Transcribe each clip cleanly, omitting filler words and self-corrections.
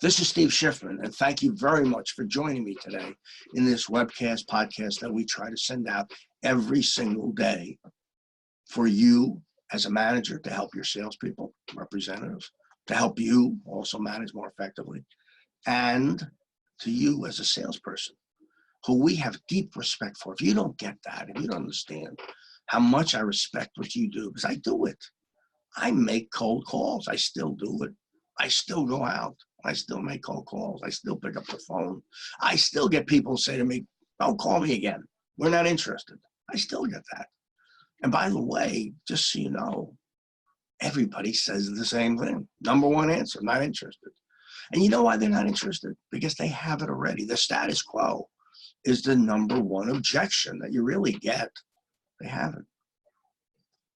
This is Steve Schiffman, and thank you very much for joining me today in this webcast podcast that we try to send out every single day for you as a manager to help your salespeople, representatives, to help you also manage more effectively, and to you as a salesperson who we have deep respect for. If you don't get that, if you don't understand how much I respect what you do, because I do it. I make cold calls. I still do it. I still go out. I still make cold calls. I still pick up the phone. I still get people say to me, don't call me again. We're not interested. I still get that. And by the way, just so you know, everybody says the same thing. Number one answer, not interested. And you know why they're not interested? Because they have it already. The status quo is the number one objection that you really get. They have it.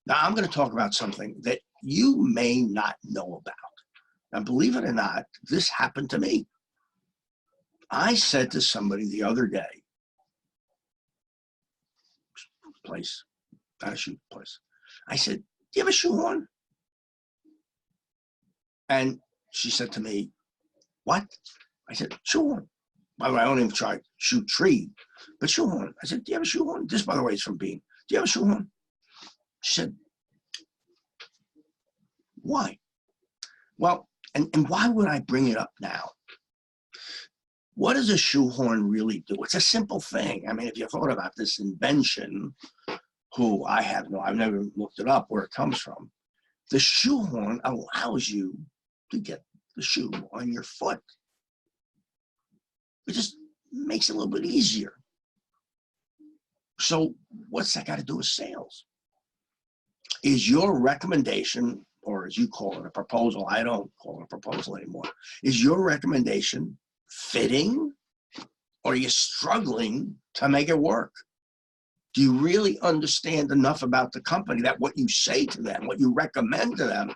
Now, I'm going to talk about something that you may not know about. Now, believe it or not, this happened to me. I said to somebody the other day, not a shoe place. I said, do you have a shoehorn? And she said to me, what? I said, shoehorn. By the way, I don't even try shoe tree, but shoehorn. I said, do you have a shoehorn? This, by the way, is from Bean. Do you have a shoehorn? She said, why? Well, and why would I bring it up now? What does a shoehorn really do? It's a simple thing. I mean, if you thought about this invention, I've never looked it up where it comes from. The shoehorn allows you to get the shoe on your foot. It just makes it a little bit easier. So what's that got to do with sales? Is your recommendation, or as you call it, a proposal, I don't call it a proposal anymore, is your recommendation fitting, or are you struggling to make it work? Do you really understand enough about the company that what you say to them, what you recommend to them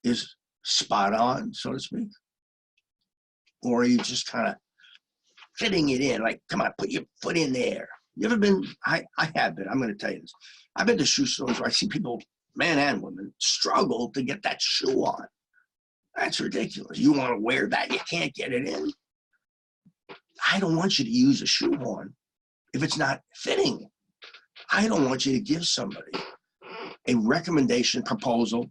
is spot on, so to speak? Or are you just kind of fitting it in, like, come on, put your foot in there? You ever been, I have been, I'm going to tell you this. I've been to shoe stores where I see people, men and women, struggle to get that shoe on. That's ridiculous. You want to wear that, you can't get it in. I don't want you to use a shoehorn if it's not fitting. I don't want you to give somebody a recommendation, proposal,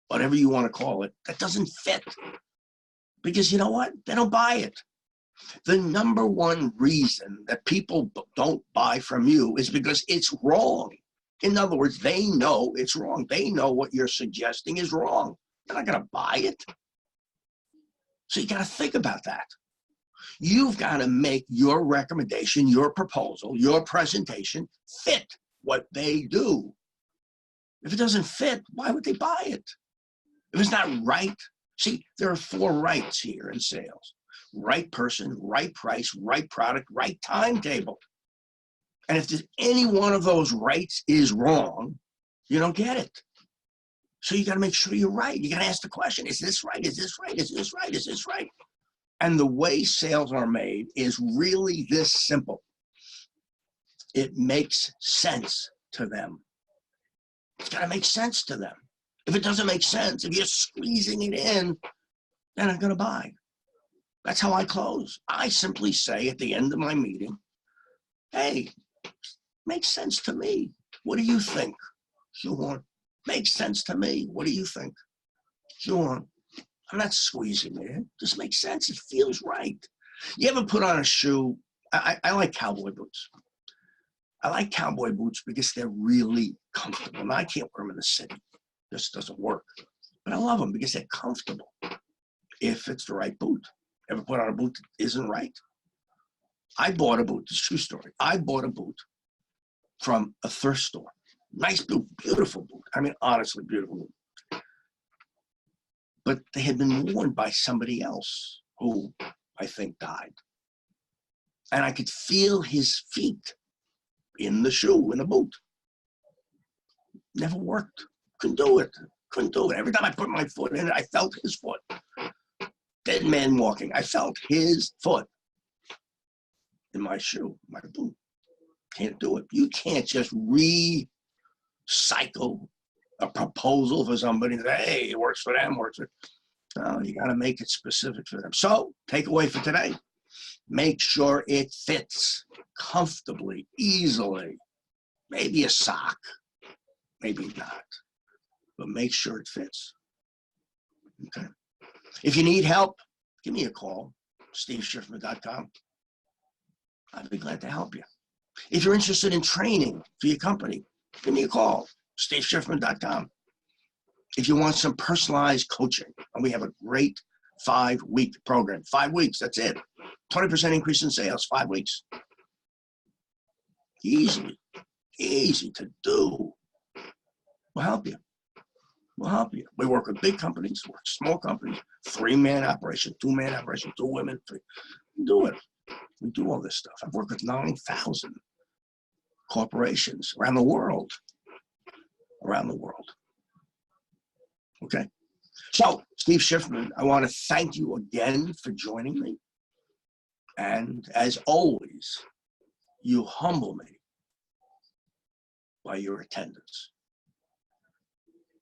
whatever you want to call it, that doesn't fit. Because you know what? They don't buy it. The number one reason that people don't buy from you is because it's wrong. In other words, they know it's wrong. They know what you're suggesting is wrong. They're not going to buy it. So you got to think about that. You've got to make your recommendation, your proposal, your presentation fit what they do. If it doesn't fit, why would they buy it? If it's not right, see, there are 4 rights here in sales. Right person, right price, right product, right timetable. And if there's any one of those rights is wrong, you don't get it. So you got to make sure you're right. You got to ask the question, is this right? Is this right? Is this right? Is this right? And the way sales are made is really this simple. It makes sense to them. It's got to make sense to them. If it doesn't make sense, if you're squeezing it in, they're not going to buy. That's how I close. I simply say at the end of my meeting, hey, makes sense to me. What do you think? Shoehorn. Makes sense to me. What do you think? Shoehorn. I'm not squeezing it in. Just makes sense. It feels right. You ever put on a shoe? I like cowboy boots. I like cowboy boots because they're really comfortable. Now, I can't wear them in the city. This doesn't work. But I love them because they're comfortable if it's the right boot. Ever put on a boot that isn't right? I bought a boot. It's a true story. I bought a boot from a thrift store. Nice boot, beautiful boot. I mean, honestly, beautiful boot. But they had been worn by somebody else who I think died. And I could feel his feet in the shoe, in the boot. Never worked. Couldn't do it. Couldn't do it. Every time I put my foot in it, I felt his foot. Dead man walking. I felt his foot in my shoe, my boot. Can't do it. You can't just recycle a proposal for somebody that, hey, it works for them, works for No, you got to make it specific for them. So, takeaway for today: make sure it fits comfortably, easily. Maybe a sock, maybe not, but make sure it fits. Okay. If you need help, give me a call, steveschiffman.com. I'd be glad to help you. If you're interested in training for your company, give me a call, steveschiffman.com. If you want some personalized coaching, and we have a great 5-week program. 5 weeks, that's it. 20% increase in sales, 5 weeks. Easy to do. We'll help you. We'll help you. We work with big companies, work with small companies, 3-man operation, 2-man operation, 2 women. We do it. We do all this stuff. I've worked with 9,000 corporations around the world. Okay. So, Steve Schiffman, I want to thank you again for joining me. And as always, you humble me by your attendance.